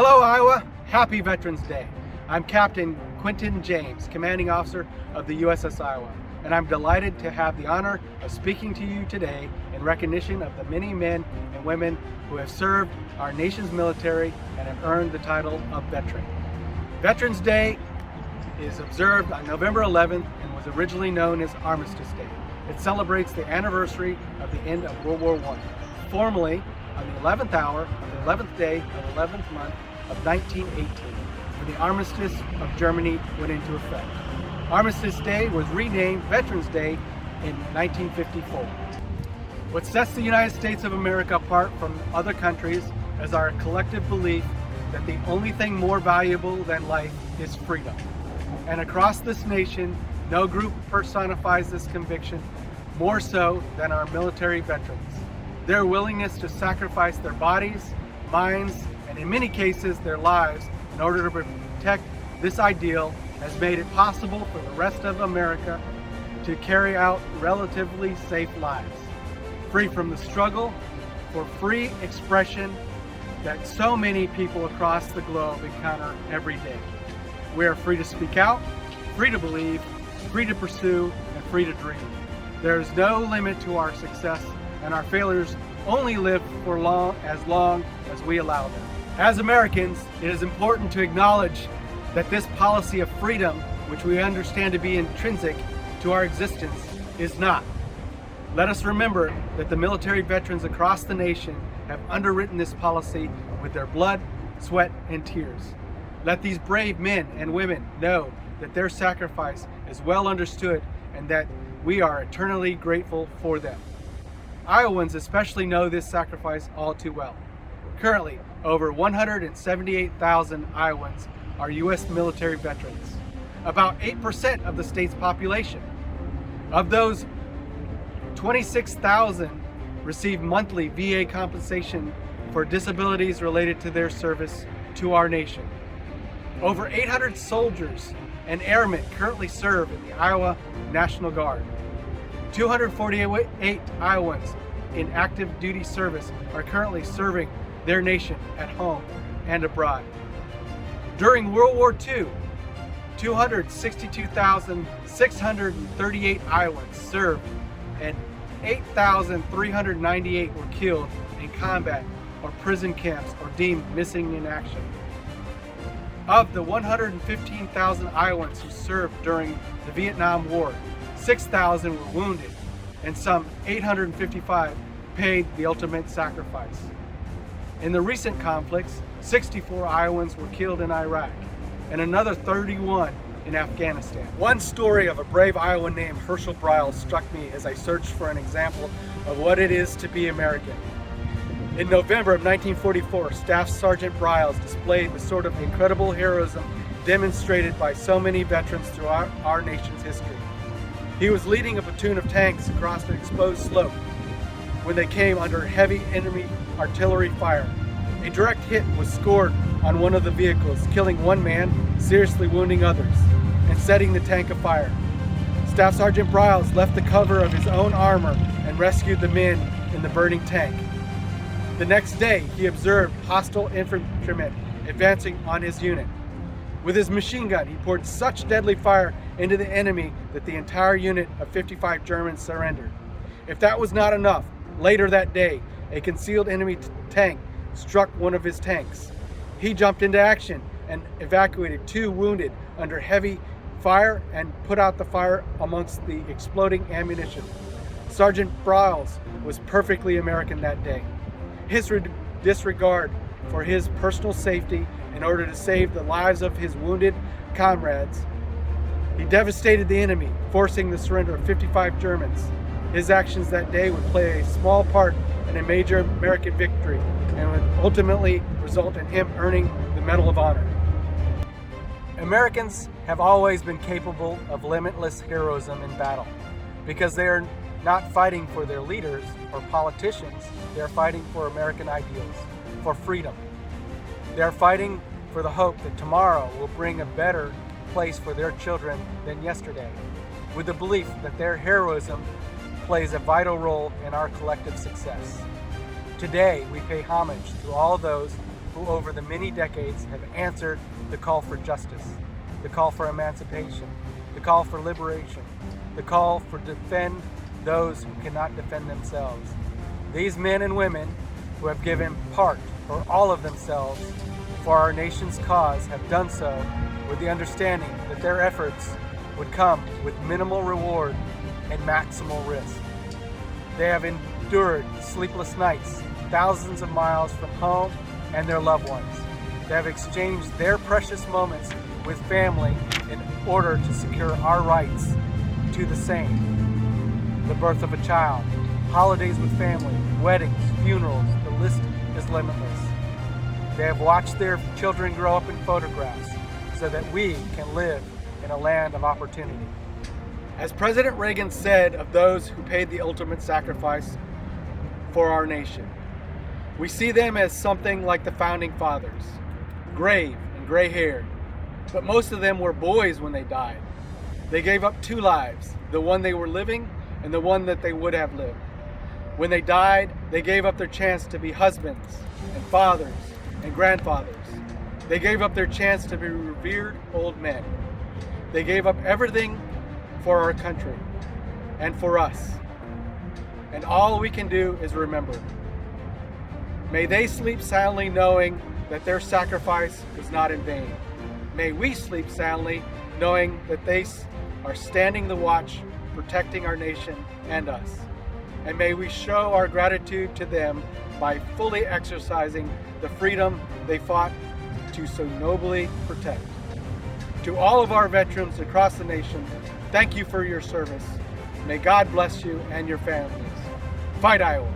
Hello, Iowa. Happy Veterans Day. I'm Captain Quentin James, Commanding Officer of the USS Iowa, and I'm delighted to have the honor of speaking to you today in recognition of the many men and women who have served our nation's military and have earned the title of veteran. Veterans Day is observed on November 11th and was originally known as Armistice Day. It celebrates the anniversary of the end of World War I, formally on the 11th hour of the 11th day of the 11th month of 1918, when the Armistice of Germany went into effect. Armistice Day was renamed Veterans Day in 1954. What sets the United States of America apart from other countries is our collective belief that the only thing more valuable than life is freedom. And across this nation, no group personifies this conviction more so than our military veterans. Their willingness to sacrifice their bodies, minds, and in many cases their lives in order to protect this ideal has made it possible for the rest of America to carry out relatively safe lives, free from the struggle for free expression that so many people across the globe encounter every day. We are free to speak out, free to believe, free to pursue, and free to dream. There is no limit to our success, and our failures only live for long as we allow them. As Americans, it is important to acknowledge that this policy of freedom, which we understand to be intrinsic to our existence, is not. Let us remember that the military veterans across the nation have underwritten this policy with their blood, sweat, and tears. Let these brave men and women know that their sacrifice is well understood and that we are eternally grateful for them. Iowans especially know this sacrifice all too well. Currently, over 178,000 Iowans are U.S. military veterans, about 8% of the state's population. Of those, 26,000 receive monthly VA compensation for disabilities related to their service to our nation. Over 800 soldiers and airmen currently serve in the Iowa National Guard. 248 Iowans in active duty service are currently serving their nation at home and abroad. During World War II, 262,638 Iowans served and 8,398 were killed in combat or prison camps or deemed missing in action. Of the 115,000 Iowans who served during the Vietnam War, 6,000 were wounded, and some 855 paid the ultimate sacrifice. In the recent conflicts, 64 Iowans were killed in Iraq, and another 31 in Afghanistan. One story of a brave Iowan named Herschel Briles struck me as I searched for an example of what it is to be American. In November of 1944, Staff Sergeant Briles displayed the sort of incredible heroism demonstrated by so many veterans throughout our nation's history. He was leading a platoon of tanks across an exposed slope when they came under heavy enemy artillery fire. A direct hit was scored on one of the vehicles, killing one man, seriously wounding others, and setting the tank afire. Staff Sergeant Briles left the cover of his own armor and rescued the men in the burning tank. The next day, he observed hostile infantrymen advancing on his unit. With his machine gun, he poured such deadly fire into the enemy that the entire unit of 55 Germans surrendered. If that was not enough, later that day, a concealed enemy tank struck one of his tanks. He jumped into action and evacuated 2 wounded under heavy fire and put out the fire amongst the exploding ammunition. Sergeant Briles was perfectly American that day. His disregard for his personal safety in order to save the lives of his wounded comrades, he devastated the enemy, forcing the surrender of 55 Germans. His actions that day would play a small part in a major American victory and would ultimately result in him earning the Medal of Honor. Americans have always been capable of limitless heroism in battle because they are not fighting for their leaders or politicians. They are fighting for American ideals, for freedom. They are fighting for the hope that tomorrow will bring a better place for their children than yesterday, with the belief that their heroism plays a vital role in our collective success. Today, we pay homage to all those who who over the many decades have answered the call for justice, the call for emancipation, the call for liberation, the call for defend those who cannot defend themselves. These men and women who have given part or all of themselves for our nation's cause have done so with the understanding that their efforts would come with minimal reward and maximal risk. They have endured sleepless nights, thousands of miles from home and their loved ones. They have exchanged their precious moments with family in order to secure our rights to the same. The birth of a child, holidays with family, weddings, funerals, the list is limitless. They have watched their children grow up in photographs so that we can live in a land of opportunity. As President Reagan said of those who paid the ultimate sacrifice for our nation, we see them as something like the founding fathers, grave and gray-haired, but most of them were boys when they died. They gave up two lives, the one they were living and the one that they would have lived. When they died, they gave up their chance to be husbands and fathers and grandfathers. They gave up their chance to be revered old men. They gave up everything for our country and for us. And all we can do is remember. May they sleep soundly knowing that their sacrifice was not in vain. May we sleep soundly knowing that they are standing the watch, protecting our nation and us. And may we show our gratitude to them by fully exercising the freedom they fought to so nobly protect. To all of our veterans across the nation, thank you for your service. May God bless you and your families. Fight Iowa!